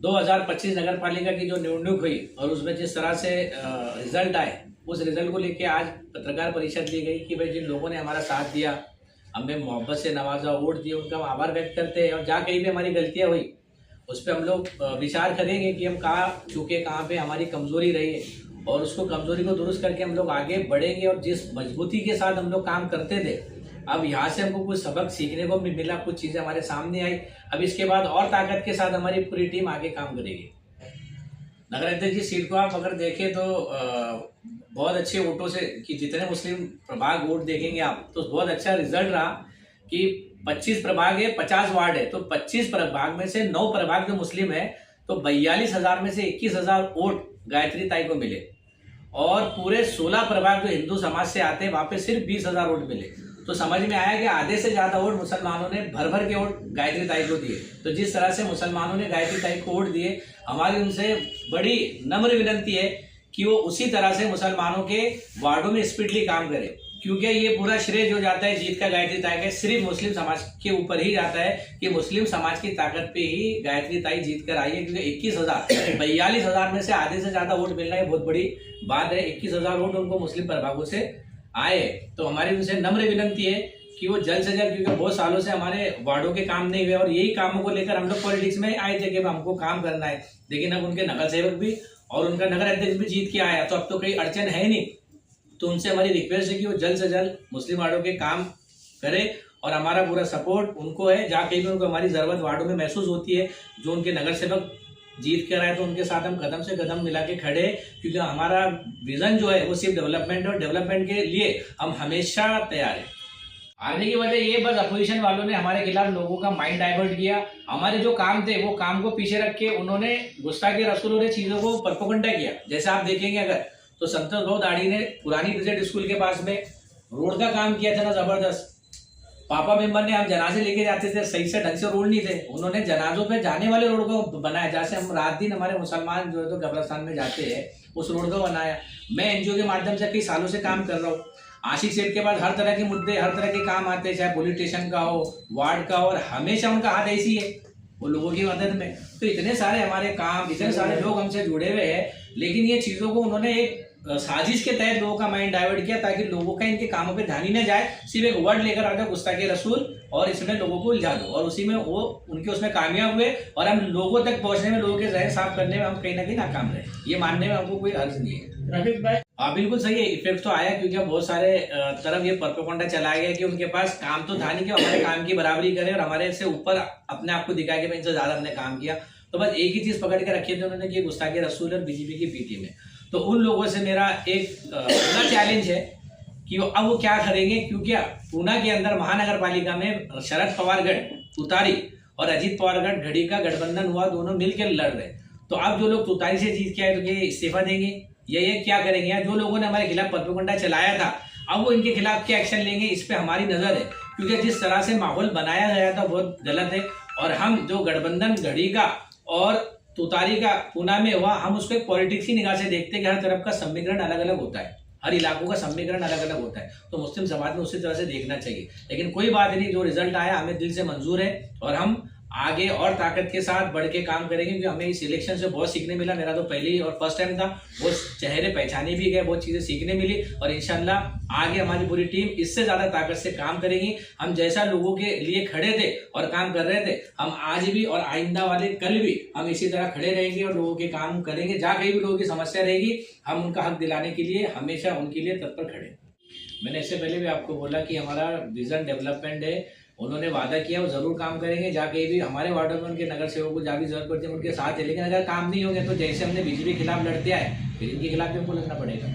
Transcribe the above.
2025 नगर पालिका की जो निवडणूक हुई और उसमें जिस तरह से रिजल्ट आए, उस रिजल्ट को लेके आज पत्रकार परिषद ली गई कि भाई जिन लोगों ने हमारा साथ दिया, हमें मोहब्बत से नवाजा, वोट दिए, उनका हम आभार व्यक्त करते हैं। और जहाँ कहीं भी हमारी गलतियाँ हुई उस पर हम लोग विचार करेंगे कि हम कहाँ चूके, कहाँ पे हमारी कमजोरी रही है और उसको कमजोरी को दुरुस्त करके हम लोग आगे बढ़ेंगे। और जिस मजबूती के साथ हम लोग काम करते थे, अब यहाँ से हमको कुछ सबक सीखने को भी मिला, कुछ चीज़ें हमारे सामने आई। अब इसके बाद और ताकत के साथ हमारी पूरी टीम आगे काम करेगी। नगर अध्यक्ष की सीट को आप अगर देखें तो बहुत अच्छे वोटों से, कि जितने मुस्लिम प्रभाग वोट देखेंगे आप तो बहुत अच्छा रिजल्ट रहा कि 25 प्रभाग है, 50 वार्ड है, तो 25 प्रभाग में से 9 प्रभाग जो मुस्लिम है, तो 42,000 में से 21,000 वोट गायत्री ताई को मिले। और पूरे 16 प्रभाग जो हिंदू समाज से आते हैं वहां पे सिर्फ 20,000 वोट मिले। तो समझ में आया कि आधे से ज्यादा वोट मुसलमानों ने भर भर के वोट गायत्री ताई को दिए। तो जिस तरह से मुसलमानों ने गायत्री ताई को वोट दिए, हमारी उनसे बड़ी नम्र विनती है कि वो उसी तरह से मुसलमानों के वार्डों में स्पीडली काम करे, क्योंकि ये पूरा श्रेय जो जाता है जीत का गायत्री ताई का सिर्फ मुस्लिम समाज के ऊपर ही जाता है कि मुस्लिम समाज की ताकत पे ही गायत्री ताई जीत कर आई है। क्योंकि 42,000 में से आधे से ज्यादा वोट मिलना ये बहुत बड़ी बात है। 21,000 वोट उनको मुस्लिम प्रभागों से आए। तो हमारी उनसे नम्र विनती है कि वो जल्द से जल्द, क्योंकि बहुत सालों से हमारे वार्डों के काम नहीं हुए और यही कामों को लेकर हम लोग पॉलिटिक्स में आए थे कि हमको काम करना है। लेकिन अब उनके नगर सेवक भी और उनका नगर अध्यक्ष भी जीत के आया, तो अब तो कोई अड़चन है नहीं। तो उनसे हमारी रिक्वेस्ट है कि वो जल्द से जल्द मुस्लिम वार्डों के काम करे और हमारा पूरा सपोर्ट उनको है। जहाँ कहीं भी उनको हमारी जरूरत वार्डों में महसूस होती है, जो उनके नगर सेवक जीत कर आए, तो उनके साथ हम कदम से कदम मिला के खड़े, क्योंकि हमारा विजन जो है वो सिर्फ डेवलपमेंट है और डेवलपमेंट के लिए हम हमेशा तैयार हैं। हारने की वजह ये बस अपोजिशन वालों ने हमारे खिलाफ लोगों का माइंड डाइवर्ट किया। हमारे जो काम थे वो काम को पीछे रख के उन्होंने गुस्ताखी रसूल और चीजों को प्रोपेगेंडा किया। जैसे आप देखेंगे अगर तो संतोष भाऊ दाढ़ी ने पुरानी रिजल्ट स्कूल के पास में रोड का काम किया था ना जबरदस्त। पापा मेंबर ने हम जनाजे लेके जाते थे, सही से ढंग से रोड नहीं थे, उन्होंने जनाजों पे जाने वाले रोड को बनाया। जैसे हम रात दिन हमारे मुसलमान जो है तो कब्रिस्तान में जाते हैं, उस रोड को बनाया। मैं एनजीओ के माध्यम से कई सालों से काम कर रहा हूँ। आशिक सेठ के बाद हर तरह के मुद्दे, हर तरह के काम आते हैं, चाहे पुलिस स्टेशन का हो, वार्ड का हो, और हमेशा उनका हाथ ऐसी है वो लोगों की मदद में। तो इतने सारे हमारे काम, इतने सारे लोग हमसे जुड़े हुए हैं, लेकिन ये चीजों को उन्होंने एक साजिश के तहत लोगों का माइंड डाइवर्ट किया ताकि लोगों का इनके कामों पे ध्यान ही न जाए। सिर्फ एक वर्ड लेकर आ गया गुस्ताखी रसूल और इसमें लोगों को उलझा दो, और उसी में वो उनके उसमें कामयाब हुए और हम लोगों तक पहुंचने में, लोगों के जहन साफ करने में हम कहीं ना कहीं नाकाम रहे। ये मानने में हमको कोई अर्ज नहीं है। रफीक भाई, हाँ बिल्कुल सही है। इफेक्ट तो आया, क्योंकि बहुत सारे तरफ ये प्रोपेगेंडा चलाया गया कि उनके पास काम तो था नहीं कि हमारे काम की बराबरी करे और हमारे से ऊपर अपने आप को दिखाया कि इनसे ज्यादा हमने काम किया। तो बस एक ही चीज पकड़ के रखी थी उन्होंने कि गुस्ताखी रसूल और बीजेपी की पी टीम है। तो उन लोगों से मेरा एक बड़ा चैलेंज है कि अब वो क्या करेंगे, क्योंकि पूना के अंदर महानगर पालिका में शरद पवार गढ़ तुतारी और अजीत पवार गढ़ घड़ी का गठबंधन हुआ, दोनों मिलकर लड़ रहे। तो अब जो लोग तुतारी से जीत के आए तो ये इस्तीफा देंगे, ये क्या करेंगे, या जो लोगों ने हमारे खिलाफ प्रोपेगेंडा चलाया था अब वो इनके खिलाफ क्या एक्शन लेंगे, इस पे हमारी नजर है। क्योंकि जिस तरह से माहौल बनाया गया था बहुत गलत है, और हम जो गठबंधन घड़ी का और तुतारी का पूना में हुआ, हम उसको एक पॉलिटिक्स की निगाह से देखते हैं कि हर तरफ का समीकरण अलग अलग होता है, हर इलाकों का समीकरण अलग अलग होता है। तो मुस्लिम समाज में उसी तरह से देखना चाहिए। लेकिन कोई बात नहीं, जो रिजल्ट आया हमें दिल से मंजूर है और हम आगे और ताकत के साथ बढ़ के काम करेंगे, क्योंकि हमें इस इलेक्शन से बहुत सीखने मिला। मेरा तो पहली और फर्स्ट टाइम था, बहुत चेहरे पहचाने भी गए, बहुत चीजें सीखने मिली और इंशाल्लाह आगे हमारी पूरी टीम इससे ज्यादा ताकत से काम करेगी। हम जैसा लोगों के लिए खड़े थे और काम कर रहे थे, हम आज भी और आइंदा वाले कल भी हम इसी तरह खड़े रहेंगे और लोगों के काम करेंगे। जहाँ कहीं भी लोगों की समस्या रहेगी हम उनका हक दिलाने के लिए हमेशा उनके लिए तत्पर खड़े। मैंने इससे पहले भी आपको बोला कि हमारा विजन डेवलपमेंट है, उन्होंने वादा किया वो जरूर काम करेंगे। जाके भी हमारे वार्डों में उनके नगर सेवकों को जहाँ भी जरूरत पड़ती है उनके साथ है। लेकिन अगर काम नहीं होंगे तो जैसे हमने बीजेपी के खिलाफ लड़ते आए, फिर इनके खिलाफ भी हमको लड़ना पड़ेगा।